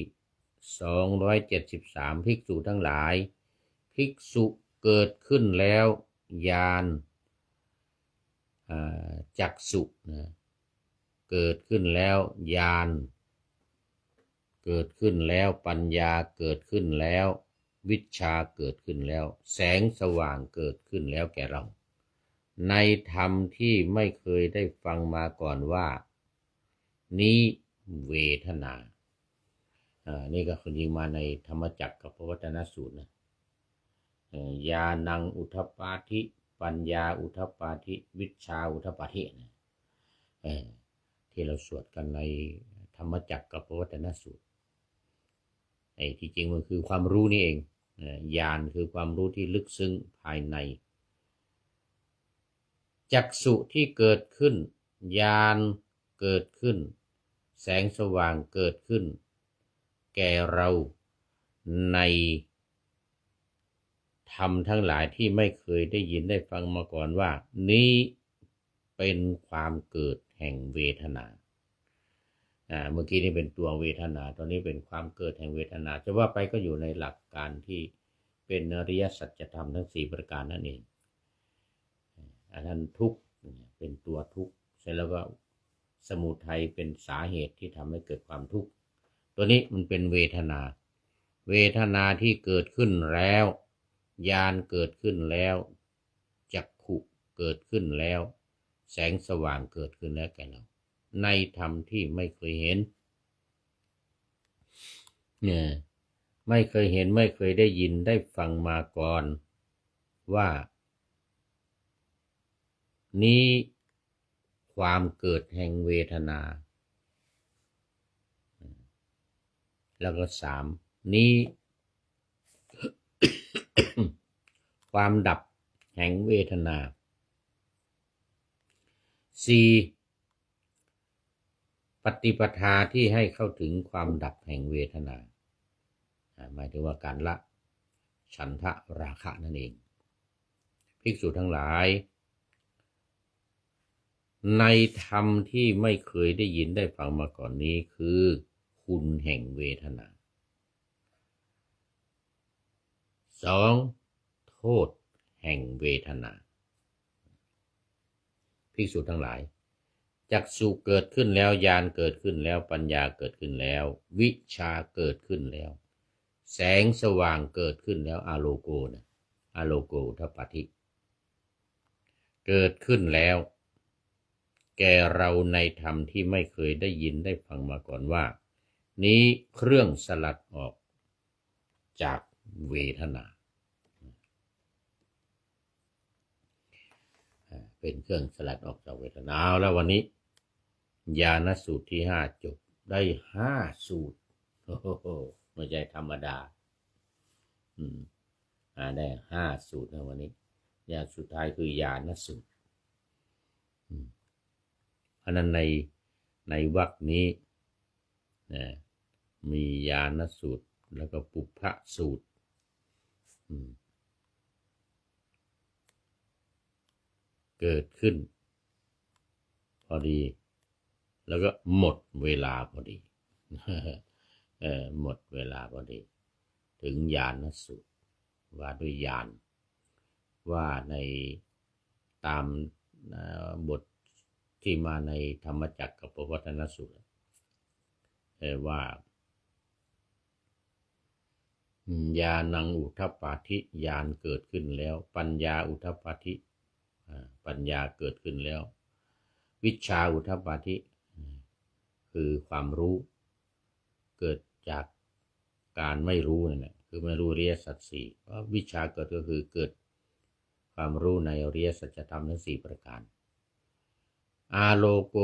273ภิกษุทั้งหลายภิกษุเกิดขึ้นแล้วญาณจักษุเกิดขึ้นแล้วญาณเกิดขึ้นแล้วปัญญาเกิดขึ้นแล้ววิชชาเกิดขึ้นแล้วแสงสว่างเกิดขึ้นแล้วแก่เราในธรรมที่ไม่เคยได้ฟังมาก่อนว่านี้เวทนานี่ก็คือยิงมาในธรรมจักรกับพระวัตนสูตรนะญาณังอุทธัปปาธิปัญญาอุทธัปปาธิวิชชาอุทธัปปาธิที่เราสวดกันในธรรมจักรกับพระวัตนสูตรที่จริงมันคือความรู้นี่เอง ญาณคือความรู้ที่ลึกซึ้งภายในจักษุที่เกิดขึ้นญาณเกิดขึ้นแสงสว่างเกิดขึ้นแก่เราในธรรมทั้งหลายที่ไม่เคยได้ยินได้ฟังมาก่อนว่านี้เป็นความเกิดแห่งเวทนาเมื่อกี้นี่เป็นตัวเวทนาตอนนี้เป็นความเกิดแห่งเวทนาจะว่าไปก็อยู่ในหลักการที่เป็นอริยสัจธรรมทั้ง4ประการนั่นเองอันนั้นทุกข์เป็นตัวทุกข์เสร็จแล้วก็สมุทัยเป็นสาเหตุที่ทำให้เกิดความทุกข์ตัวนี้มันเป็นเวทนาเวทนาที่เกิดขึ้นแล้วญาณเกิดขึ้นแล้วจักขุเกิดขึ้นแล้วแสงสว่างเกิดขึ้นแล้วแก่เราในธรรมที่ไม่เคยเห็นไม่เคยเห็นไม่เคยได้ยินได้ฟังมาก่อนว่านี้ความเกิดแห่งเวทนาแล้วก็3นี้ ความดับแห่งเวทนา4ปฏิปทาที่ให้เข้าถึงความดับแห่งเวทนาหมายถึงว่าการละฉันทะราคะนั่นเองภิกษุทั้งหลายในธรรมที่ไม่เคยได้ยินได้ฟังมาก่อนนี้คือคุณแห่งเวทนา2โทษแห่งเวทนาภิกษุทั้งหลายจักษุเกิดขึ้นแล้วญาณเกิดขึ้นแล้วปัญญาเกิดขึ้นแล้ววิชาเกิดขึ้นแล้วแสงสว่างเกิดขึ้นแล้วอาโลโกนะอาโลโกทัปปทิเกิดขึ้นแล้วแก่เราในธรรมที่ไม่เคยได้ยินได้ฟังมาก่อนว่านี้เครื่องสลัดออกจากเวทนาเป็นเครื่องสลัดออกจากเวทนาแล้ววันนี้ญาณสูตรที่5จบได้5สูตรโอ้โหไม่ใช่ธรรมดาได้5สูตรนะวันนี้ญาณสุดท้ายคือญาณสูตรอันนั้นในวรรคนี้มีญาณสูตรแล้วก็ปุพพสูตรเกิดขึ้นพอดีแล้วก็หมดเวลาพอดีหมดเวลาพอดีถึงญาณสูตรว่าด้วยญาณว่าในตามบทที่มาในธรรมจักรกับปวัตตนสูตรว่าญาณังอุทธัปปาธิญาณเกิดขึ้นแล้วปัญญาอุทธัปปาธิปัญญาเกิดขึ้นแล้ววิชชาอุทธัปปาธิคือความรู้เกิดจากการไม่รู้นั่นแหละคือไม่รู้อริยสัจสี่เพราะวิชชาเกิดก็คือเกิดความรู้ในอริยสัจธรรมทั้ง4ประการอาโลโก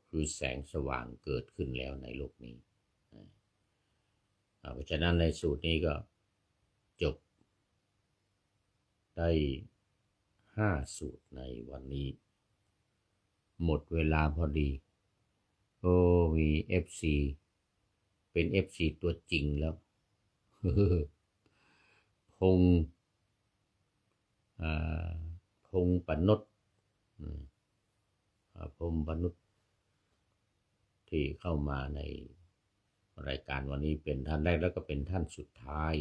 คือแสงสว่างเกิดขึ้นแล้วในโลกนี้เพราะฉะนั้นในสูตรนี้ก็จบได้5สูตรในวันนี้หมดเวลาพอดีมี FC เป็น FC ตัวจริงแล้วพงปนุษพงปนุษที่เข้ามาในรายการวันนี้เป็นท่านแรกแล้วก็เป็นท่านสุดท้าย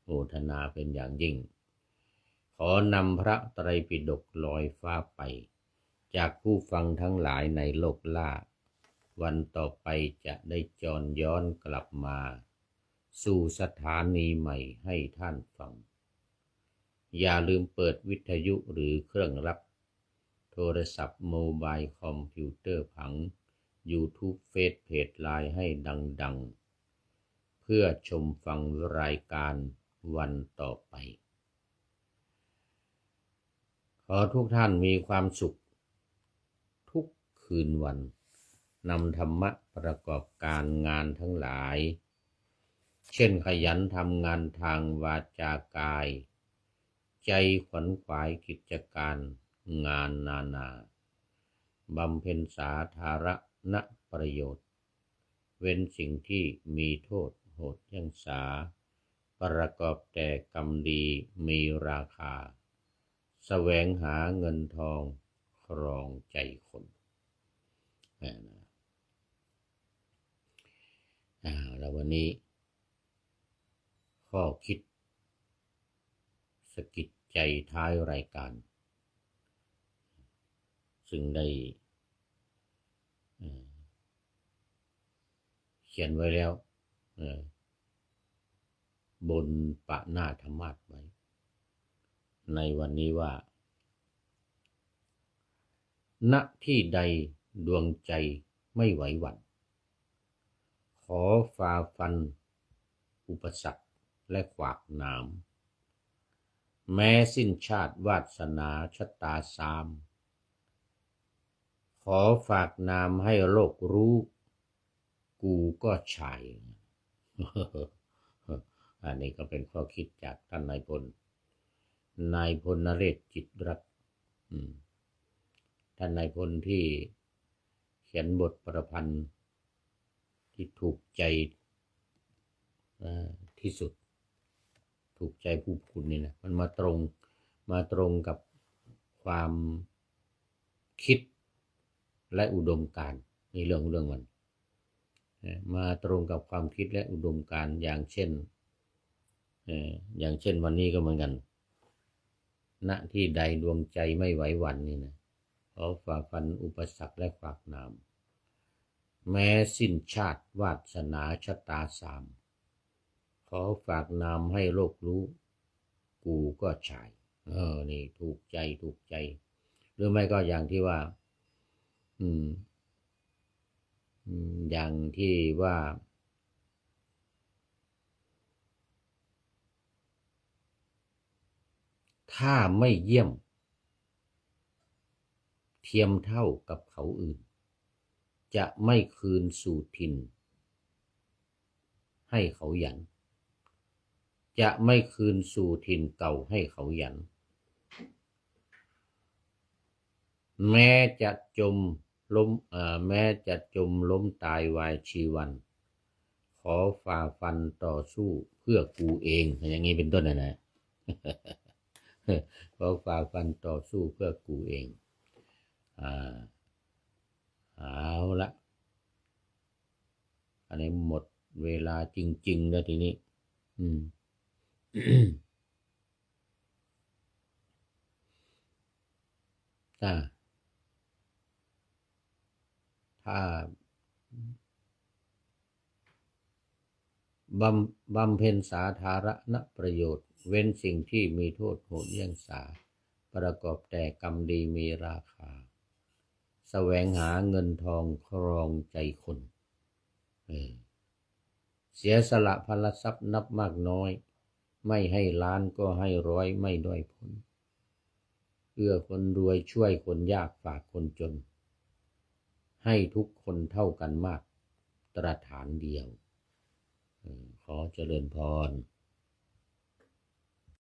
โมทนาเป็นอย่างยิ่งขอนำพระไตรปิฎกลอยฟ้าไปจากผู้ฟังทั้งหลายในโลกล่าวันต่อไปจะได้จรย้อนกลับมาสู่สถานีใหม่ให้ท่านฟังอย่าลืมเปิดวิทยุหรือเครื่องรับโทรศัพท์โมบายคอมพิวเตอร์ผัง YouTube เฟซเพจไลน์ให้ดังๆเพื่อชมฟังรายการวันต่อไปขอทุกท่านมีความสุขทุกคืนวันนำธรรมะประกอบการงานทั้งหลาย เช่นขยันทำงานทางวาจากายใจขวนขวายกิจการงานนานาบำเพ็ญสาธารณประโยชน์เว้นสิ่งที่มีโทษโหดเหี้ยงสาประกอบแต่กรรมดีมีราคาแสวงหาเงินทองครองใจคนแล้ววันนี้ข้อคิดสะกิดใจท้ายรายการซึ่งได้เขียนไว้แล้วบนปะหน้าธรรมาสไว้ในวันนี้ว่าณที่ใดดวงใจไม่ไหวหวั่นขอฝ่าฟันอุปสรรคและขวากหนามแม้สิ้นชาติวาสนาชะตาสามขอฝากนามให้โลกรู้กูก็ชาย อันนี้ก็เป็นข้อคิดจากท่านนายพลนเรศจิตรัตน์ท่านนายพลที่เขียนบทประพันธ์ที่ถูกใจที่สุดถูกใจผู้คุณนี่นะมันมาตรงกับความคิดและอุดมการณ์นี่เรื่องมันมาตรงกับความคิดและอุดมการณ์อย่างเช่นวันนี้ก็เหมือนกันณที่ใดดวงใจไม่ไหวหวั่นนี่นะขอฝ่าฟันอุปสรรคและขวากหนามแม้สิ้นชาติวาสนาชะตาสามขอฝากนามให้โลกรู้กูก็ชายนี่ถูกใจหรือไม่ก็อย่างที่ว่าอย่างที่ว่าถ้าไม่เยี่ยมเทียมเท่ากับเขาอื่นจะไม่คืนสู่ถิ่นให้เขาหยันจะไม่คืนสู่ถิ่นเก่าให้เขาหยันแม้จะจมล้มตายวายชีวันขอฝ่าฟันต่อสู้เพื่อกูเองอย่างนี้เป็นต้นนะ ขอฝ่าฟันต่อสู้เพื่อกูเองเอาละอันนี้หมดเวลาจริงๆแล้วทีนี้ถ้าบำเพ็ญสาธารณประโยชน์เว้นสิ่งที่มีโทษโหดเหี้ยงสาประกอบแต่กรรมดีมีราคาแสวงหาเงินทองครองใจคนเสียสละพลทรัพย์นับมากน้อยไม่ให้ล้านก็ให้ร้อยไม่ด้อยผลเอื้อคนรวยช่วยคนยากฝากคนจนให้ทุกคนเท่ากันมากตรฐานเดียวขอเจริญพร